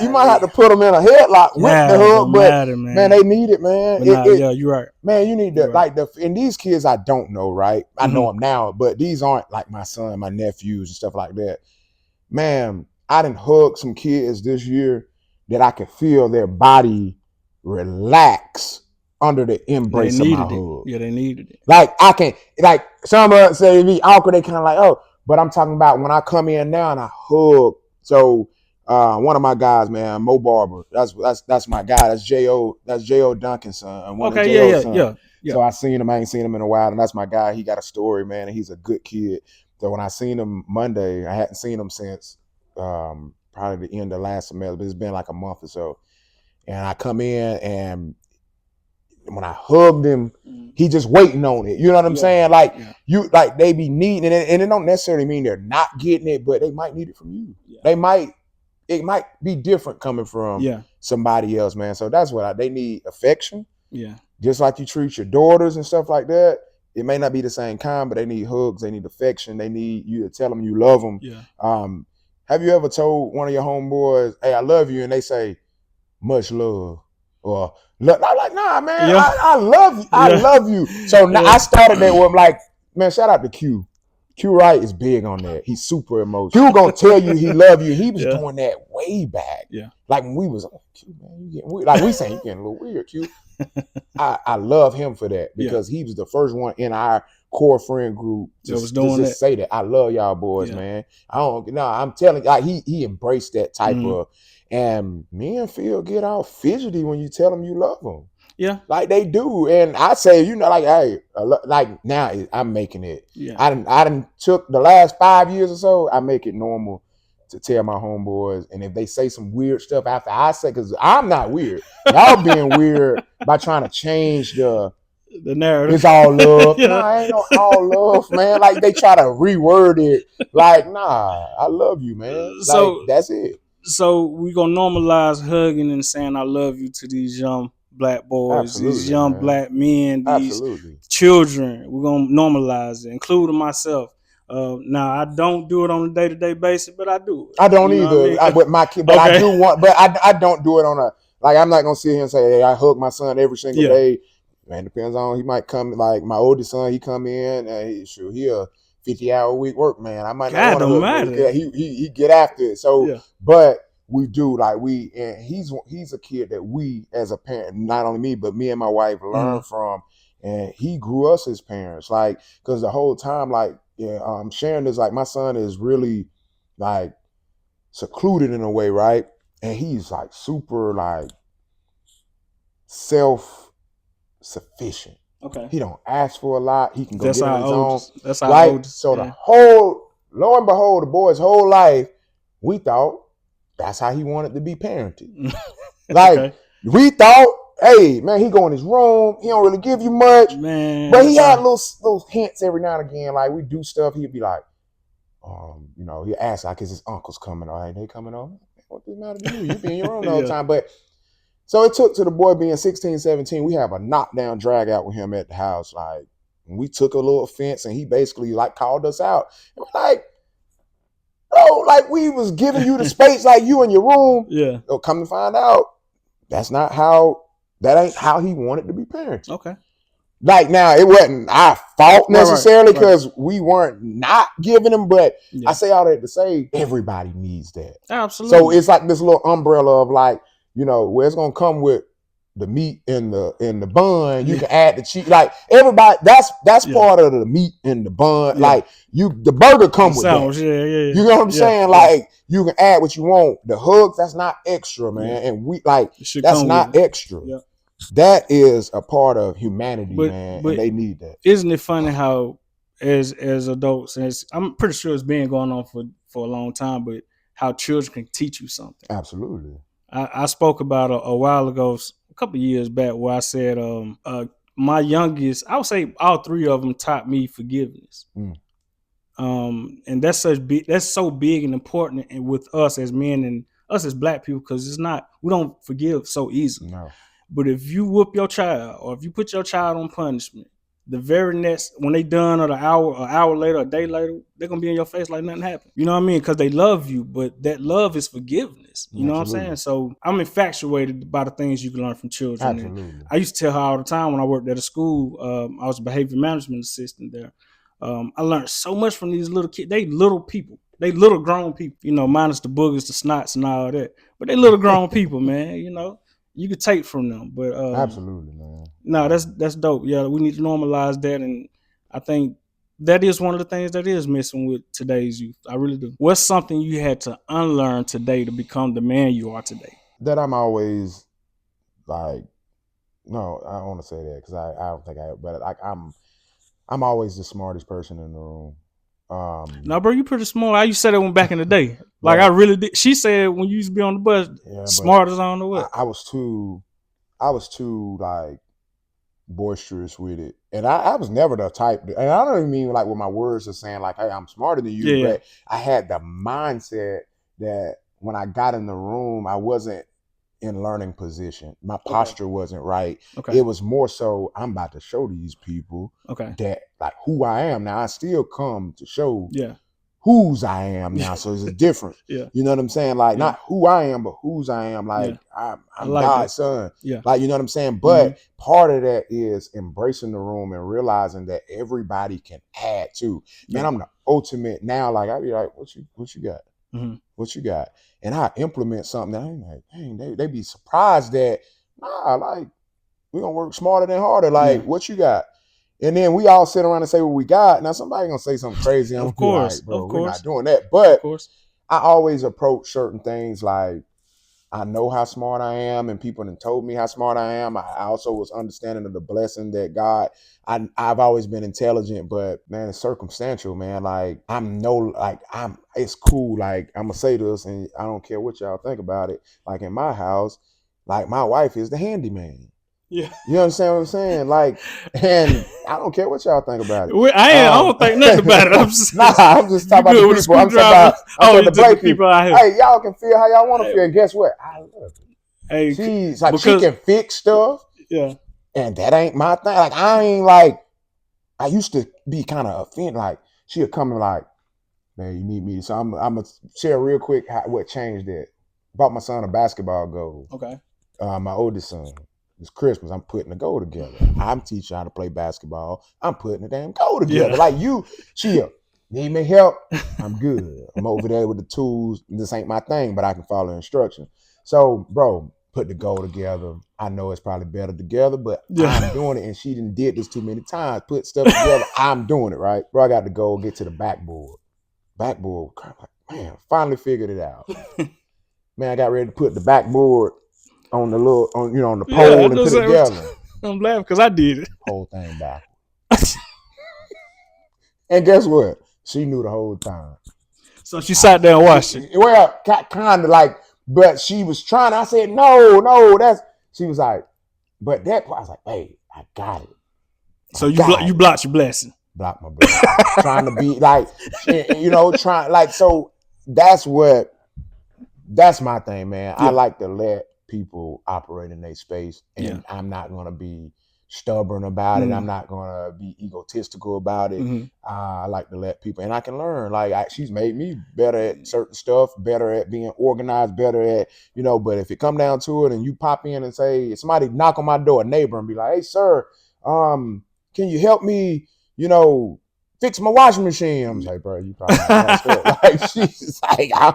you might have to put them in a headlock with the hug, but man, they need it, man. You're right. Man, you need to and these kids I don't know, right? I know them now, but these aren't like my son, my nephews and stuff like that. Man, I done hugged some kids this year that I could feel their body relax under the embrace of my hug. Yeah, they needed it. Like I can, like some of us say it be awkward, they kind of like, oh, but I'm talking about when I come in now and I hug. So one of my guys, man, Mo Barber, that's my guy. That's J.O. Duncan's son. Yeah. So I ain't seen him in a while, and that's my guy. He got a story, man, and he's a good kid. So when I seen him Monday, I hadn't seen him since probably the end of last semester, but it's been like a month or so. And I come in, and when I hugged him, he just waiting on it. You know what I'm saying? Like like they be needing it, and it don't necessarily mean they're not getting it, but they might need it from you. It might be different coming from somebody else, man. So that's what they need, affection. Yeah. Just like you treat your daughters and stuff like that. It may not be the same kind, but they need hugs, they need affection, they need you to tell them you love them. Yeah. Have you ever told one of your homeboys, "Hey, I love you," and they say, "Much love," or I'm like, "Nah, man, I love you. I love you." So now I started that with like, man, shout out to Q. Q Wright is big on that. He's super emotional. Q gonna tell you he love you. He was doing that way back. Yeah. Like when we was like, Q, man, you getting weird. Like we saying you getting a little weird, Q. I love him for that because he was the first one in our core friend group to just say that. I love y'all boys, man. I'm telling you, like he embraced that type of, and me and Phil get all fidgety when you tell them you love them. Yeah, like they do, and I say, like, hey, like now I'm making it. Yeah, I didn't took the last 5 years or so. I make it normal to tell my homeboys, and if they say some weird stuff after I say, because I'm not weird, y'all being weird by trying to change the narrative. It's all love. Nah, ain't no all love, man. Like they try to reword it. Like, nah, I love you, man. So like, that's it. So we gonna normalize hugging and saying I love you to these young Black boys, these young Black men, these children. We're gonna normalize it, including myself. Now I don't do it on a day-to-day basis, but I do it. I don't either. With my kid, but I do want. But I don't do it on a like. I'm not gonna sit here and say, "Hey, I hug my son every single day." Man, depends on he might come. Like my oldest son, he come in and he a 50-hour week work man. I might not want to. He get after it. So, but we do and he's a kid that we as a parent, not only me but me and my wife learn from, and he grew us as parents. Like because the whole time sharing this, like my son is really like secluded in a way, right? And he's like super like self-sufficient. Okay. He don't ask for a lot. He can go get on his own. That's our oldest. So the whole, lo and behold, the boy's whole life, we thought that's how he wanted to be parented. Like we thought, hey, man, he go in his room. He don't really give you much. Man, but he had little hints every now and again. Like we do stuff, he'd be like, he asked like, is his uncles coming? All right, they coming over? What does it matter to you? You be in your room all the time. But so it took to the boy being 16, 17, we have a knockdown drag out with him at the house. Like we took a little offense and he basically like called us out. And we're like, bro, like we was giving you the space like you in your room. Yeah. Come to find out, that ain't how he wanted to be parented. Okay. Like now, it wasn't our fault necessarily because we weren't not giving him, but I say all that to say everybody needs that. Absolutely. So it's like this little umbrella of like, where it's gonna come with the meat and the bun. You can add the cheese. Like everybody, that's part of the meat and the bun. Yeah. Like the burger come with that. Yeah. You know what I'm saying? Like you can add what you want. The hugs, that's not extra, man. Yeah. And we like that's not extra. Yeah. That is a part of humanity, man, and they need that. Isn't it funny how, as adults, and I'm pretty sure it's been going on for a long time, but how children can teach you something. Absolutely. I spoke about a while ago, a couple of years back, where I said my youngest, I would say all three of them taught me forgiveness. And that's so big and important and with us as men and us as Black people, because we don't forgive so easily. No. But if you whoop your child or if you put your child on punishment, the very next, when they done, or an hour later, a day later, they're going to be in your face like nothing happened. You know what I mean? Because they love you, but that love is forgiveness. You know what I'm saying? So I'm infatuated by the things you can learn from children. Absolutely. I used to tell her all the time when I worked at a school, I was a behavior management assistant there. I learned so much from these little kids. They little people. They little grown people, minus the boogers, the snots and all that. But they little grown people, man, You could take from them, but absolutely, man. No, that's dope. Yeah, we need to normalize that, and I think that is one of the things that is missing with today's youth. I really do. What's something you had to unlearn today to become the man you are today? That I'm always like, no, I don't want to say that because I don't think but like I'm always the smartest person in the room. No, bro, you pretty smart. I used to say that one back in the day. Like Right. I really did. She said when you used to be on the bus, Yeah, smart as I don't know what. I was too like boisterous with it, and I was never the type. And I don't even mean like with my words of saying like, "Hey, I'm smarter than you," Yeah. but I had the mindset that when I got in the room, I wasn't in learning position. My posture wasn't right. Okay. It was more so I'm about to show these people that like who I am. Now I still come to show whose I am now. So it's a difference. Yeah. You know what I'm saying? Like not who I am, but whose I am. Like I'm like God's son. Yeah. Like, you know what I'm saying? But part of that is embracing the room and realizing that everybody can add too. Man, I'm the ultimate now. Like I be like, what you got? Mm-hmm. What you got? And I implement something that I'm like, dang, they be surprised that, nah, like, we're gonna work smarter than harder. Like, what you got? And then we all sit around and say what we got. Now somebody gonna say something crazy. And Of course, like, bro, of we're course. not doing that. But of course. I always approach certain things like I know how smart I am, and people have told me how smart I am. I also was understanding of the blessing that God. I've always been intelligent, but man, it's circumstantial, man. Like it's cool. Like I'm gonna say this, and I don't care what y'all think about it. Like in my house, like my wife is the handyman. Yeah. You understand what I'm saying? Like, and I don't care what y'all think about it. I don't think nothing about it. I'm just I'm just talking about the people. I'm talking about the Blakeish people out here. Hey, y'all can feel how y'all want to feel. And guess what? I love it. Hey, she's like, she can fix stuff. Yeah. And that ain't my thing. Like, I ain't like, I used to be kind of offended. Like, she'll come and like, man, you need me. So I'm going to share real quick what changed that. Bought my son a basketball goal. Okay. My oldest son. It's Christmas. I'm putting the goal together. I'm teaching how to play basketball. I'm putting the damn goal together. Yeah. Like she need me help? I'm good. I'm over there with the tools. This ain't my thing, but I can follow instructions. So, bro, put the goal together. I know it's probably better together, but I'm doing it. And she did this too many times. Put stuff together. I'm doing it, right? Bro, I got the goal, get to the backboard. Backboard. Man, finally figured it out. Man, I got ready to put the backboard on the little, on the pole and put it together. I'm laughing because I did it. Whole thing backwards. And guess what? She knew the whole time. So she sat there and watched it. Well, kind of like, but she was trying. I said, no, she was like, but that part, I was like, hey, I got it. So you blocked your blessing. Blocked my blessing. Trying to be like, trying like, so that's my thing, man. Yeah. I like to let people operate in their space, and I'm not going to be stubborn about it. I'm not going to be egotistical about it. I like to let people, and I can learn. Like she's made me better at certain stuff, better at being organized, better at, but if it come down to it and you pop in and say, somebody knock on my door, a neighbor, and be like, hey, sir, can you help me, fix my washing machine? I'm like, bro, you probably ask her. Like, she's like, I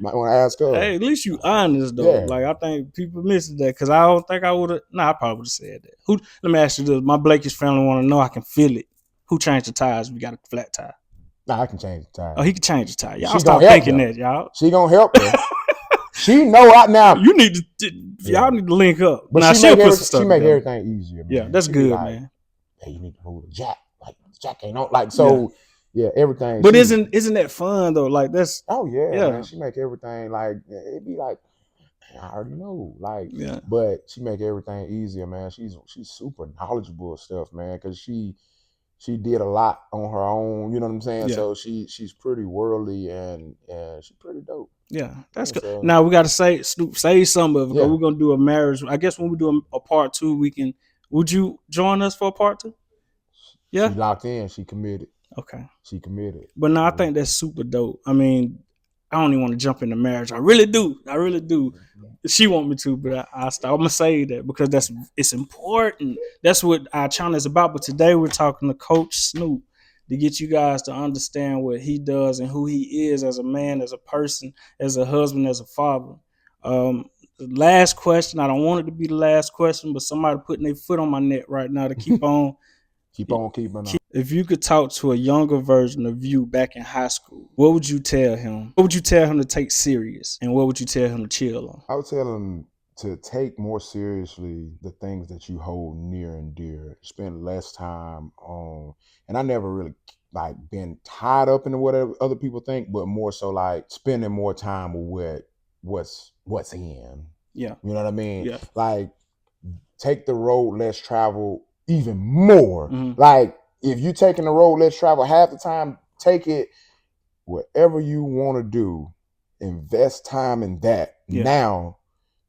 might want to ask her. Hey, at least you honest though. Yeah. Like I think people miss that because I don't think I would have. I probably would have said that. Let me ask you this: my Blakeish family want to know. I can feel it. Who changed the tires? We got a flat tire. Nah, I can change the tire. Oh, he can change the tire. Y'all stop thinking that, y'all. She gonna help her. She know right now. You need to. Y'all need to link up. But now, she make everything easier. Man. Yeah, that's she good, like, man. Hey, you need to move the jack. Like the jack ain't on. Like so. Yeah, everything. But isn't that fun though? Like that's. Oh yeah, man. She make everything like it be like. I already know, like, but she make everything easier, man. She's super knowledgeable of stuff, man, because she did a lot on her own. You know what I'm saying? Yeah. So she's pretty worldly and she's pretty dope. Yeah, that's good. So, now we got to say some of it. Yeah. We're gonna do a marriage. I guess when we do a part 2, we can. Would you join us for a part 2? Yeah, she locked in. She committed. Okay, she committed. But no, I think that's super dope. I mean, I don't even want to jump into marriage. I really do. She want me to, but I'm gonna say that because it's important. That's what our channel is about. But today we're talking to Coach Snoop to get you guys to understand what he does and who he is as a man, as a person, as a husband, as a father. The last question. I don't want it to be the last question, but somebody putting their foot on my neck right now to keep on. Keeping on. If you could talk to a younger version of you back in high school, what would you tell him? What would you tell him to take serious? And what would you tell him to chill on? I would tell him to take more seriously the things that you hold near and dear. Spend less time on, and I never really like been tied up into whatever other people think, but more so like spending more time with what's in. Yeah. You know what I mean? Yeah. Like take the road less traveled even more. Mm-hmm. Like if you taking the road less traveled half the time, take it whatever you want to do. Invest time in that now,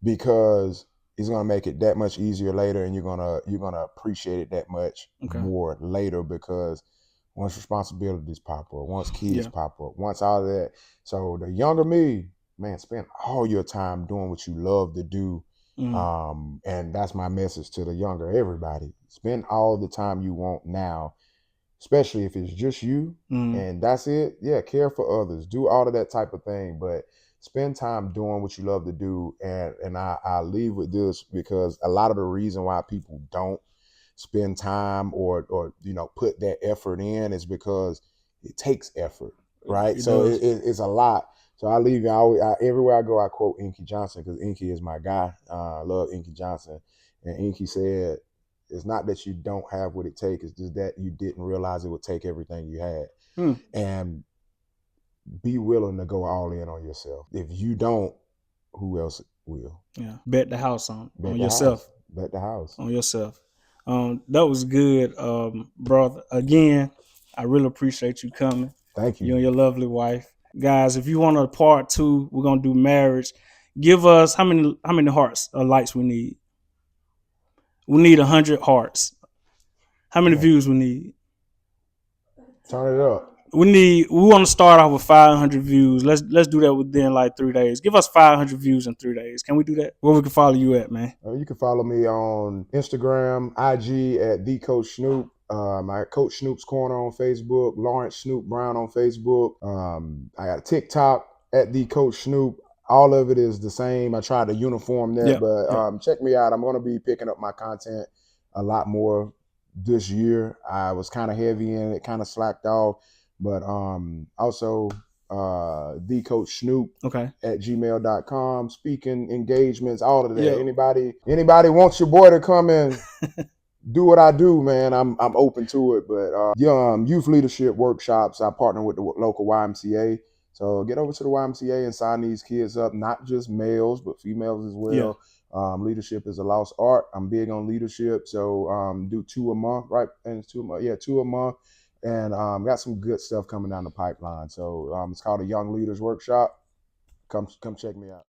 because it's gonna make it that much easier later, and you're gonna appreciate it that much more later, because once responsibilities pop up, once kids pop up, once all of that. So the younger me, man, spend all your time doing what you love to do. And that's my message to the younger everybody. Spend all the time you want now, especially if it's just you and that's it. Yeah, care for others, do all of that type of thing, but spend time doing what you love to do. And I leave with this, because a lot of the reason why people don't spend time or put that effort in is because it takes effort, right? It's a lot. So I leave you. Everywhere I go, I quote Inky Johnson, because Inky is my guy. I love Inky Johnson, and Inky said, "It's not that you don't have what it takes; it's just that you didn't realize it would take everything you had." And be willing to go all in on yourself. If you don't, who else will? Yeah, bet the house on yourself. Bet the house on yourself. That was good, brother. Again, I really appreciate you coming. Thank you. You and your lovely wife. Guys, if you want a part 2, we're gonna do marriage. Give us how many hearts or likes we need? We need 100 hearts. How many views we need? Turn it up. We want to start off with 500 views. Let's do that within like 3 days. Give us 500 views in 3 days. Can we do that? Where we can follow you at, man? You can follow me on Instagram, IG at the Coach Snoop. My Coach Snoop's Corner on Facebook. Lawrence Snoop Brown on Facebook. I got a TikTok at the Coach Snoop. All of it is the same. I try to uniform that, but check me out. I'm going to be picking up my content a lot more this year. I was kind of heavy in it, kind of slacked off. But also the Coach Snoop at gmail.com, speaking engagements, all of that. Yeah. Anybody wants your boy to come and do what I do, man, I'm open to it. But youth leadership workshops, I partner with the local YMCA. So get over to the YMCA and sign these kids up, not just males, but females as well. Leadership is a lost art. I'm big on leadership. So do 2 a month, right? And 2 a month. Yeah, 2 a month. And got some good stuff coming down the pipeline. So it's called a Young Leaders Workshop. Come check me out.